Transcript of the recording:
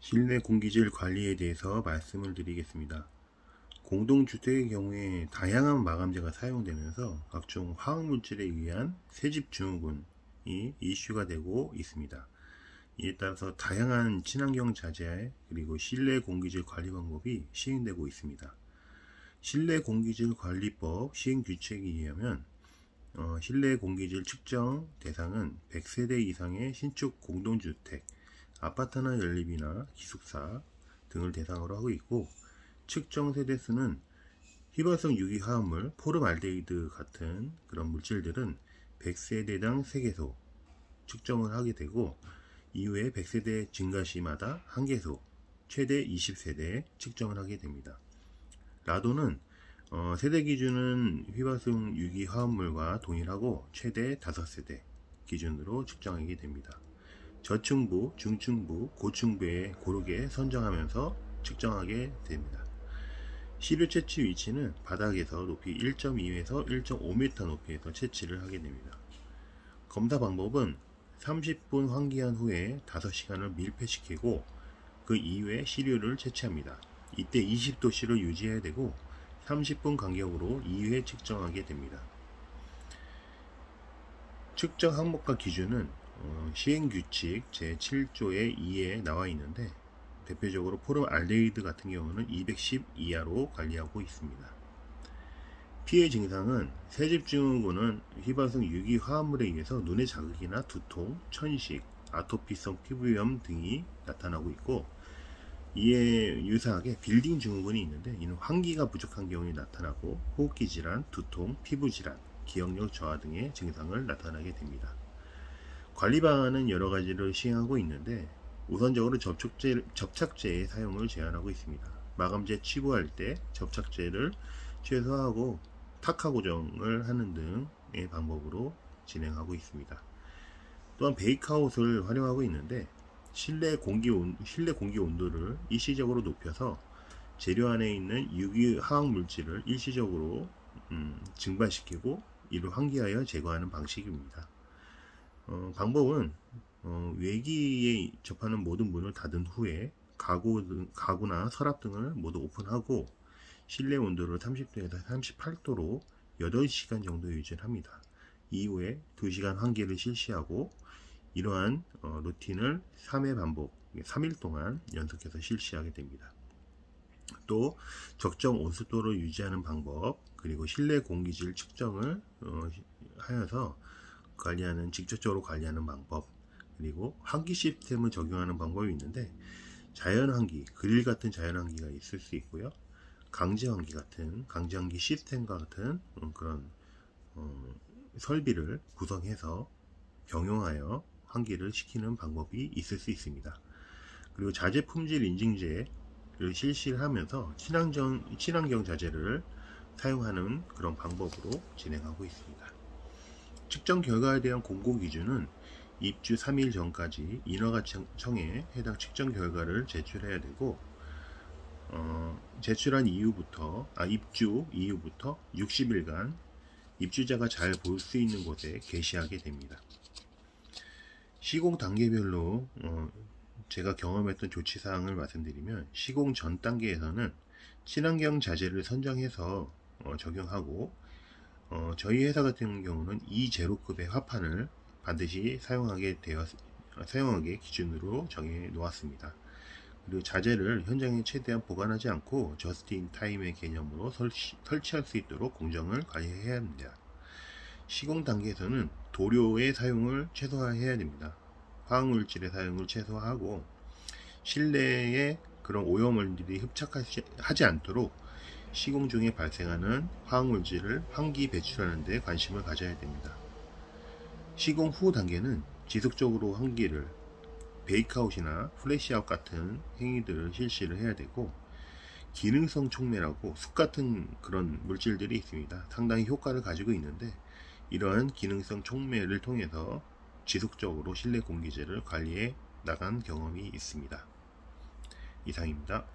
실내 공기질 관리에 대해서 말씀을 드리겠습니다. 공동주택의 경우에 다양한 마감재가 사용되면서 각종 화학물질에 의한 새집 증후군이 이슈가 되고 있습니다. 이에 따라서 다양한 친환경 자재 그리고 실내 공기질 관리 방법이 시행되고 있습니다. 실내 공기질 관리법 시행규칙에 의하면 실내 공기질 측정 대상은 100세대 이상의 신축 공동주택, 아파트나 연립이나 기숙사 등을 대상으로 하고 있고, 측정 세대수는 휘발성 유기화합물, 포름알데히드 같은 그런 물질들은 100세대당 3개소 측정을 하게 되고, 이후에 100세대 증가 시마다 1개소, 최대 20세대 측정을 하게 됩니다. 라도는 세대 기준은 휘발성 유기화합물과 동일하고 최대 5세대 기준으로 측정하게 됩니다. 저층부, 중층부, 고층부에 고르게 선정하면서 측정하게 됩니다. 시료 채취 위치는 바닥에서 높이 1.2에서 1.5m 높이에서 채취를 하게 됩니다. 검사 방법은 30분 환기한 후에 5시간을 밀폐시키고 그 이후에 시료를 채취합니다. 이때 20도씨를 유지해야 되고 30분 간격으로 2회 측정하게 됩니다. 측정 항목과 기준은 시행규칙 제7조의 2에 나와 있는데, 대표적으로 포름알데히드 같은 경우는 210 이하로 관리하고 있습니다. 피해 증상은 새집 증후군은 휘발성 유기화합물에 의해서 눈의 자극이나 두통, 천식, 아토피성 피부염 등이 나타나고 있고, 이에 유사하게 빌딩 증후군이 있는데, 이는 환기가 부족한 경우에 나타나고 호흡기 질환, 두통, 피부 질환, 기억력 저하 등의 증상을 나타나게 됩니다. 관리 방안은 여러 가지를 시행하고 있는데, 우선적으로 접착제의 사용을 제한하고 있습니다. 마감재 치부할 때 접착제를 최소화하고 탁화 고정을 하는 등의 방법으로 진행하고 있습니다. 또한 베이크아웃을 활용하고 있는데, 실내 공기 온도를 일시적으로 높여서 재료 안에 있는 유기화학 물질을 일시적으로 증발시키고 이를 환기하여 제거하는 방식입니다. 방법은 외기에 접하는 모든 문을 닫은 후에 가구나 서랍 등을 모두 오픈하고 실내 온도를 30도에서 38도로 8시간 정도 유지합니다. 이후에 2시간 환기를 실시하고, 이러한 루틴을 3회 반복, 3일 동안 연속해서 실시하게 됩니다. 또 적정 온습도를 유지하는 방법, 그리고 실내 공기질 측정을 하여서 직접적으로 관리하는 방법, 그리고 환기 시스템을 적용하는 방법이 있는데, 자연환기, 그릴 같은 자연환기가 있을 수 있고요, 강제환기 시스템과 같은 그런 설비를 구성해서 병용하여 환기를 시키는 방법이 있을 수 있습니다. 그리고 자재 품질 인증제를 실시를 하면서 친환경 자재를 사용하는 그런 방법으로 진행하고 있습니다. 측정 결과에 대한 공고 기준은 입주 3일 전까지 인허가청에 해당 측정 결과를 제출해야 되고, 제출한 입주 이후부터 60일간 입주자가 잘 볼 수 있는 곳에 게시하게 됩니다. 시공 단계별로 제가 경험했던 조치사항을 말씀드리면, 시공 전 단계에서는 친환경 자재를 선정해서 적용하고, 저희 회사 같은 경우는 E0급의 화판을 반드시 사용하게 기준으로 정해 놓았습니다. 그리고 자재를 현장에 최대한 보관하지 않고 저스트 인 타임의 개념으로 설치할 수 있도록 공정을 관리해야 합니다. 시공 단계에서는 도료의 사용을 최소화해야 됩니다. 화학물질의 사용을 최소화하고, 실내에 그런 오염물질이 흡착하지 않도록 시공 중에 발생하는 화학물질을 환기 배출하는 데 관심을 가져야 됩니다. 시공 후 단계는 지속적으로 환기를, 베이크아웃이나 플래시아웃 같은 행위들을 실시를 해야 되고, 기능성 촉매라고 숯 같은 그런 물질들이 있습니다. 상당히 효과를 가지고 있는데, 이러한 기능성 촉매를 통해서 지속적으로 실내 공기질을 관리해 나간 경험이 있습니다. 이상입니다.